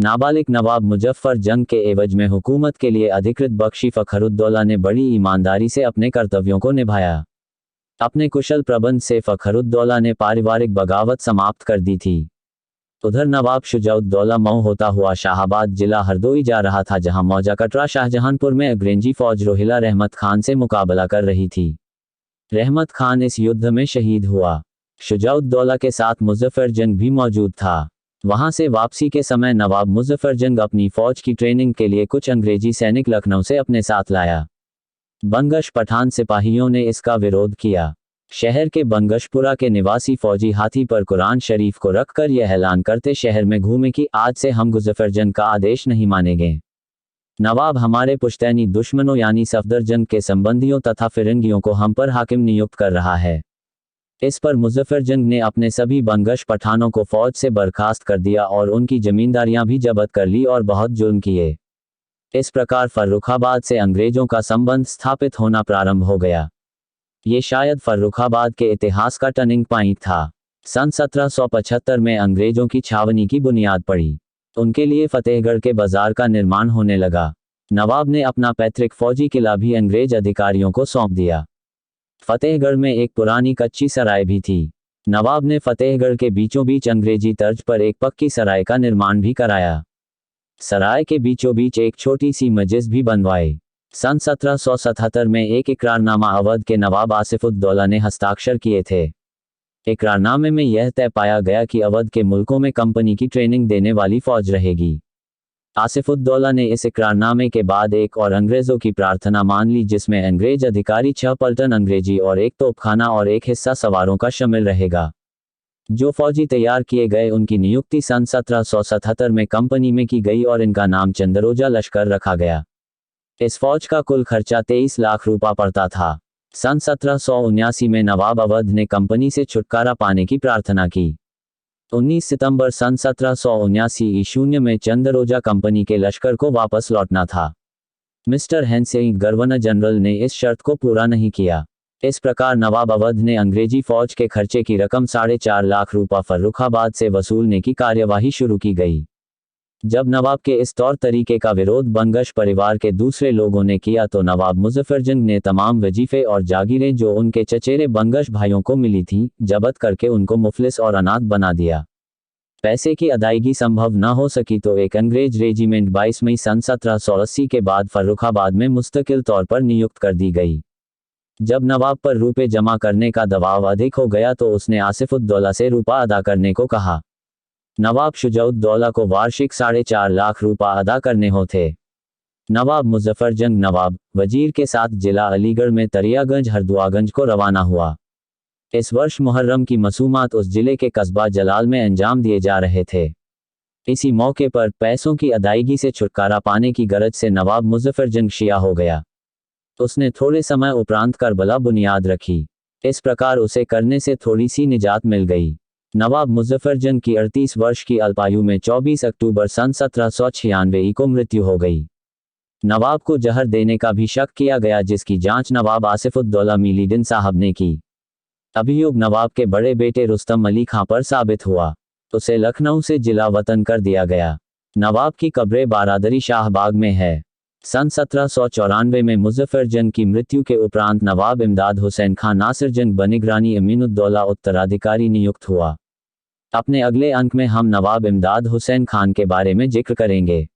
नाबालिग नवाब मुजफ्फर जंग के एवज में हुकूमत के लिए अधिकृत बख्शी फखरुद्दौला ने बड़ी ईमानदारी से अपने कर्तव्यों को निभाया। अपने कुशल प्रबंध से फखरुद्दौला ने पारिवारिक बगावत समाप्त कर दी थी। उधर नवाब शुजाउद्दौला मऊ होता हुआ शाहाबाद जिला हरदोई जा रहा था, जहां मौजा कटरा शाहजहांपुर में अग्रेंजी फौज रोहिला रहमत खान से मुकाबला कर रही थी। रहमत खान इस युद्ध में शहीद हुआ। शुजाउद्दौला के साथ मुजफ्फर जंग भी मौजूद था। वहां से वापसी के समय नवाब मुजफ्फर जंग अपनी फौज की ट्रेनिंग के लिए कुछ अंग्रेजी सैनिक लखनऊ से अपने साथ लाया। बंगश पठान सिपाहियों ने इसका विरोध किया। शहर के बंगशपुरा के निवासी फौजी हाथी पर कुरान शरीफ को रखकर यह ऐलान करते शहर में घूमे कि आज से हम मुजफ्फर जंग का आदेश नहीं मानेंगे। नवाब हमारे पुश्तैनी दुश्मनों यानी सफदर जंग के संबंधियों तथा फिरंगियों को हम पर हाकिम नियुक्त कर रहा है। इस पर मुजफ्फर जंग ने अपने सभी बंगश पठानों को फौज से बर्खास्त कर दिया और उनकी जमींदारियां भी जब्त कर ली और बहुत जुल्म किए। इस प्रकार फर्रुखाबाद से अंग्रेजों का संबंध स्थापित होना प्रारंभ हो गया। ये शायद फर्रुखाबाद के इतिहास का टर्निंग पॉइंट था। सन 1775 में अंग्रेजों की छावनी की बुनियाद पड़ी। उनके लिए फतेहगढ़ के बाजार का निर्माण होने लगा। नवाब ने अपना पैतृक फौजी किला भी अंग्रेज अधिकारियों को सौंप दिया। फतेहगढ़ में एक पुरानी कच्ची सराय भी थी। नवाब ने फतेहगढ़ के बीचों बीच अंग्रेजी तर्ज पर एक पक्की सराय का निर्माण भी कराया। सराय के बीचों बीच एक छोटी सी मस्जिद भी बनवाई। सन 1777 में एक इकरारनामा अवध के नवाब आसिफुद्दौला ने हस्ताक्षर किए थे। इकरारनामे में यह तय पाया गया कि अवध के मुल्कों में कंपनी की ट्रेनिंग देने वाली फौज रहेगी। आसिफुद्दौला ने इस इकरारनामे के बाद एक और अंग्रेजों की प्रार्थना मान ली, जिसमें अंग्रेज अधिकारी 6 पलटन अंग्रेजी और एक तोपखाना और एक हिस्सा सवारों का शामिल रहेगा। जो फौजी तैयार किए गए उनकी नियुक्ति सन 1777 में कंपनी में की गई और इनका नाम चंदरोजा लश्कर रखा गया। इस फौज का कुल खर्चा 23 लाख रुपया पड़ता था। सन 1779 में नवाब अवध ने कंपनी से छुटकारा पाने की प्रार्थना की। 19 सितंबर सन 1779 ईशून्य में चंदरोजा कंपनी के लश्कर को वापस लौटना था। मिस्टर हेंसे गवर्नर जनरल ने इस शर्त को पूरा नहीं किया। इस प्रकार नवाब अवध ने अंग्रेजी फौज के खर्चे की रकम 4.5 लाख रुपया फर्रुखाबाद से वसूलने की कार्यवाही शुरू की गई। जब नवाब के इस तौर तरीके का विरोध बंगश परिवार के दूसरे लोगों ने किया तो नवाब मुजफ्फर जंग ने तमाम वजीफे और जागीरें जो उनके चचेरे बंगश भाइयों को मिली थीं, जब्त करके उनको मुफलिस और अनाथ बना दिया। पैसे की अदायगी संभव न हो सकी तो एक अंग्रेज रेजिमेंट 22 मई सन 1780 के बाद फर्रुखाबाद में मुस्तकिल तौर पर नियुक्त कर दी गई। जब नवाब पर रुपए जमा करने का दबाव अधिक हो गया तो उसने आसिफुद्दौला से रुपया अदा करने को कहा। नवाब शुजाउद्दौला को वार्षिक 4.5 लाख रुपया अदा करने होते। नवाब मुजफ्फर जंग नवाब वजीर के साथ जिला अलीगढ़ में तरियागंज हरदुआगंज को रवाना हुआ। इस वर्ष मुहर्रम की मसूमात उस जिले के कस्बा जलाल में अंजाम दिए जा रहे थे। इसी मौके पर पैसों की अदायगी से छुटकारा पाने की गरज से नवाब मुजफ्फर जंग शिया हो गया। उसने थोड़े समय उपरांत करबला बुनियाद रखी। इस प्रकार उसे करने से थोड़ी सी निजात मिल गई। नवाब मुजफ्फर जंग की 38 वर्ष की अल्पायु में 24 अक्टूबर सन 1796 को मृत्यु हो गई। नवाब को जहर देने का भी शक किया गया, जिसकी जांच नवाब आसिफुद्दौला मीलीडिन साहब ने की। अभियोग नवाब के बड़े बेटे रुस्तम अली खां पर साबित हुआ। उसे लखनऊ से जिला वतन कर दिया गया। नवाब की कब्र बारादरी शाहबाग में है। सन 1794 में मुजफ्फर जंग की मृत्यु के उपरांत नवाब इमदाद हुसैन खां नासिर जंग बनिगरानी अमीनुद्दौला उत्तराधिकारी नियुक्त हुआ। अपने अगले अंक में हम नवाब इमदाद हुसैन खान के बारे में जिक्र करेंगे।